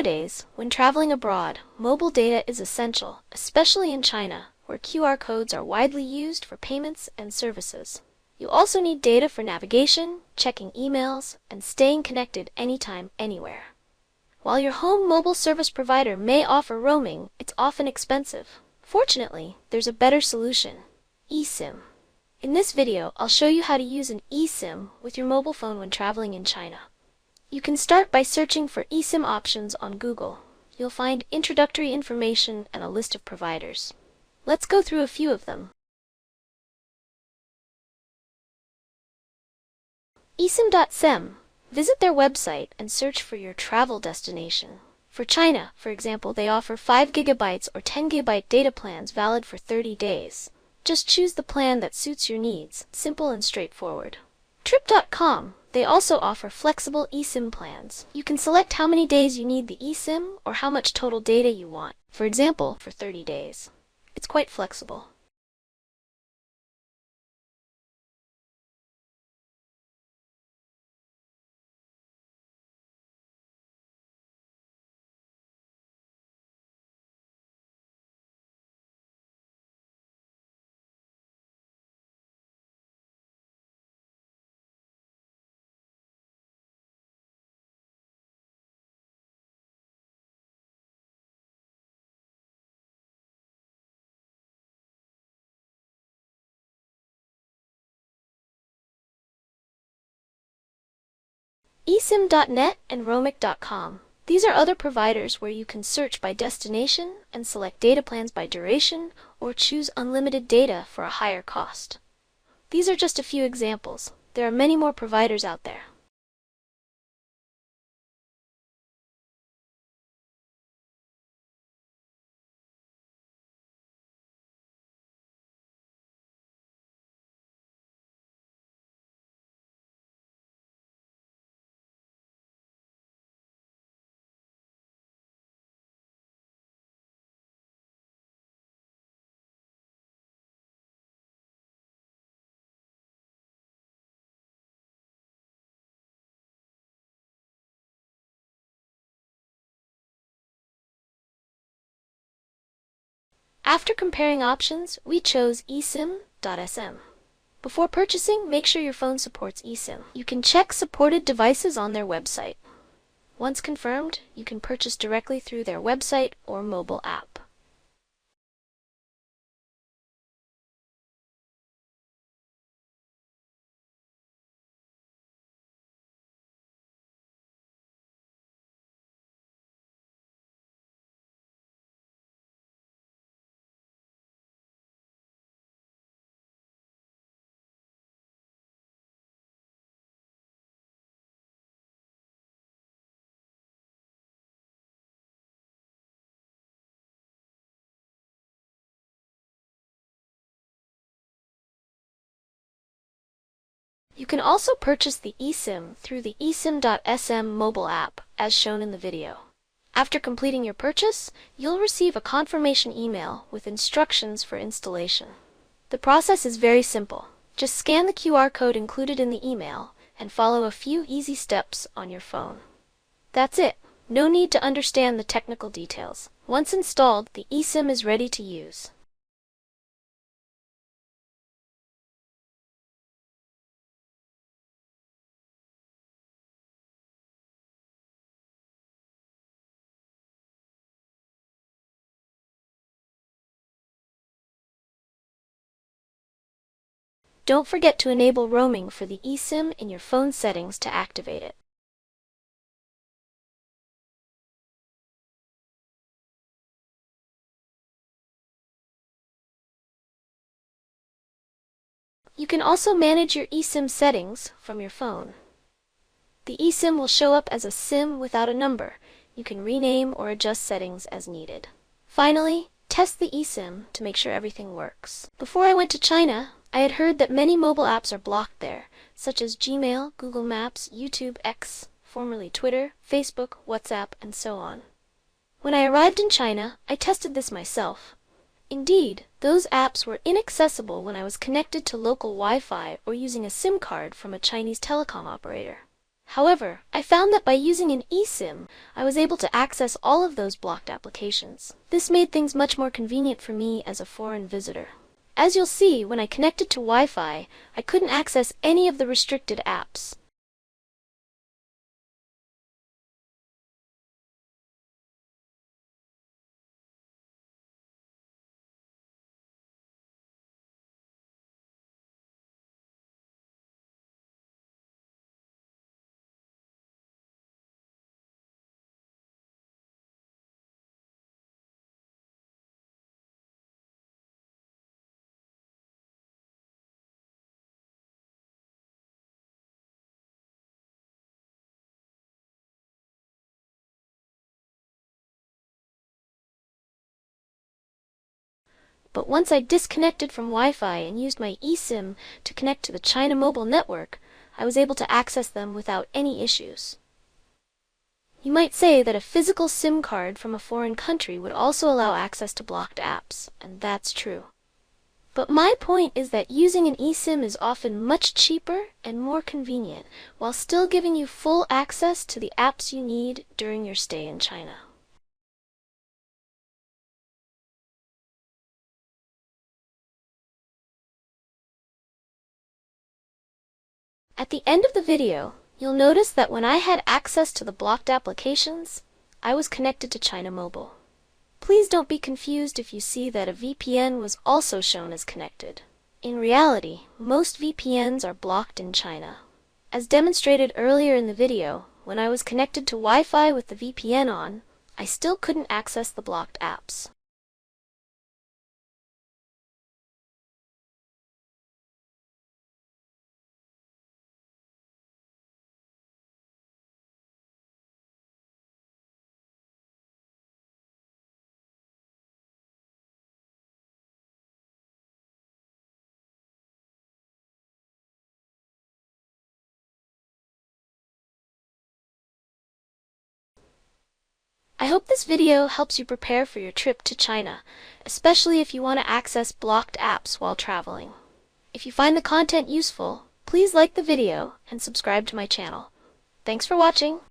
Nowadays, when traveling abroad, mobile data is essential, especially in China, where QR codes are widely used for payments and services. You also need data for navigation, checking emails, and staying connected anytime, anywhere. While your home mobile service provider may offer roaming, it's often expensive. Fortunately, there's a better solution: eSIM. In this video, I'll show you how to use an eSIM with your mobile phone when traveling in China. You can start by searching for eSIM options on Google. You'll find introductory information and a list of providers. Let's go through a few of them. esim.sm. Visit their website and search for your travel destination. For China, for example, they offer 5 GB or 10 GB data plans valid for 30 days. Just choose the plan that suits your needs, simple and straightforward. Trip.com. They also offer flexible eSIM plans. You can select how many days you need the eSIM or how much total data you want, for example, for 30 days. It's quite flexible. esim.net and romic.com. These are other providers where you can search by destination and select data plans by duration or choose unlimited data for a higher cost. These are just a few examples. There are many more providers out there. After comparing options, we chose esim.sm. Before purchasing, make sure your phone supports eSIM. You can check supported devices on their website. Once confirmed, you can purchase directly through their website or mobile app. You can also purchase the eSIM through the esim.sm mobile app, as shown in the video. After completing your purchase, you'll receive a confirmation email with instructions for installation. The process is very simple. Just scan the QR code included in the email and follow a few easy steps on your phone. That's it. No need to understand the technical details. Once installed, the eSIM is ready to use. Don't forget to enable roaming for the eSIM in your phone settings to activate it. You can also manage your eSIM settings from your phone. The eSIM will show up as a SIM without a number. You can rename or adjust settings as needed. Finally, test the eSIM to make sure everything works. Before I went to China, I had heard that many mobile apps are blocked there, such as Gmail, Google Maps, YouTube, X, formerly Twitter, Facebook, WhatsApp, and so on. When I arrived in China, I tested this myself. Indeed, those apps were inaccessible when I was connected to local Wi-Fi or using a SIM card from a Chinese telecom operator. However, I found that by using an eSIM, I was able to access all of those blocked applications. This made things much more convenient for me as a foreign visitor. As you'll see, when I connected to Wi-Fi, I couldn't access any of the restricted apps. But once I disconnected from Wi-Fi and used my eSIM to connect to the China mobile network, I was able to access them without any issues. You might say that a physical SIM card from a foreign country would also allow access to blocked apps, and that's true. But my point is that using an eSIM is often much cheaper and more convenient, while still giving you full access to the apps you need during your stay in China. At the end of the video, you'll notice that when I had access to the blocked applications, I was connected to China Mobile. Please don't be confused if you see that a VPN was also shown as connected. In reality, most VPNs are blocked in China. As demonstrated earlier in the video, when I was connected to Wi-Fi with the VPN on, I still couldn't access the blocked apps. I hope this video helps you prepare for your trip to China, especially if you want to access blocked apps while traveling. If you find the content useful, please like the video and subscribe to my channel. Thanks for watching.